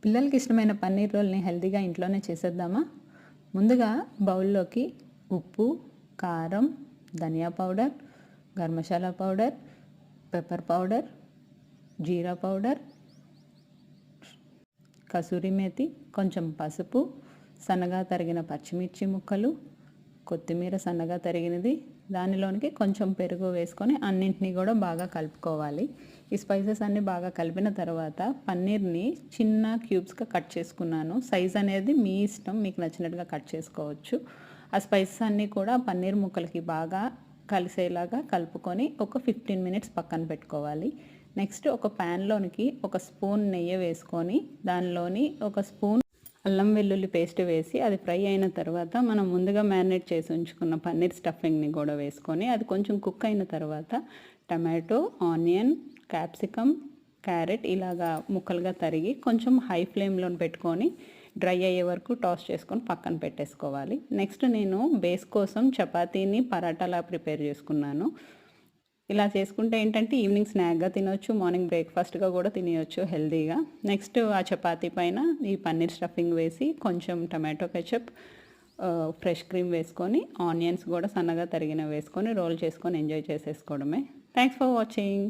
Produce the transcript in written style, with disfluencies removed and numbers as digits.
పిల్లలకి ఇష్టమైన పన్నీర్ రోల్ని హెల్తీగా ఇంట్లోనే చేసేద్దామా? ముందుగా బౌల్లోకి ఉప్పు, కారం, ధనియా పౌడర్, గరం మసాలా పౌడర్, పెప్పర్ పౌడర్, జీరా పౌడర్, కసూరి మేతి, కొంచెం పసుపు, సన్నగా తరిగిన పచ్చిమిర్చి ముక్కలు, కొత్తిమీర సన్నగా తరిగినది, దానిలోనికి కొంచెం పెరుగు వేసుకొని అన్నింటినీ కూడా బాగా కలుపుకోవాలి. ఈ స్పైసెస్ అన్నీ బాగా కలిపిన తర్వాత పన్నీర్ని చిన్న క్యూబ్స్గా కట్ చేసుకున్నాను. సైజ్ అనేది మీ ఇష్టం, మీకు నచ్చినట్టుగా కట్ చేసుకోవచ్చు. ఆ స్పైసెస్ అన్నీ కూడా పన్నీర్ ముక్కలకి బాగా కలిసేలాగా కలుపుకొని ఒక 15 మినిట్స్ పక్కన పెట్టుకోవాలి. నెక్స్ట్ ఒక ప్యాన్లోనికి ఒక స్పూన్ నెయ్యి వేసుకొని దానిలోని ఒక స్పూన్ అల్లం వెల్లుల్లి పేస్ట్ వేసి అది ఫ్రై అయిన తర్వాత మనం ముందుగా మ్యారినేట్ చేసి ఉంచుకున్న పన్నీర్ స్టఫింగ్ని కూడా వేసుకొని అది కొంచెం కుక్ అయిన తర్వాత టమాటో, ఆనియన్, క్యాప్సికమ్, క్యారెట్ ఇలాగా ముక్కలుగా తరిగి కొంచెం హై ఫ్లేమ్లో పెట్టుకొని డ్రై అయ్యే వరకు టాస్ చేసుకొని పక్కన పెట్టేసుకోవాలి. నెక్స్ట్ నేను బేస్ కోసం చపాతీని పరాటాలా ప్రిపేర్ చేసుకున్నాను. ఇలా చేసుకుంటే ఏంటంటే ఈవినింగ్ స్నాక్గా తినొచ్చు, మార్నింగ్ బ్రేక్ఫాస్ట్గా కూడా తినేయచ్చు హెల్తీగా. నెక్స్ట్ ఆ చపాతీ పైన ఈ పన్నీర్ స్టఫింగ్ వేసి కొంచెం టమాటో కెచప్, ఫ్రెష్ క్రీమ్ వేసుకొని ఆనియన్స్ కూడా సన్నగా తరిగిన వేసుకొని రోల్ చేసుకొని ఎంజాయ్ చేసేసుకోవడమే. Thanks for watching.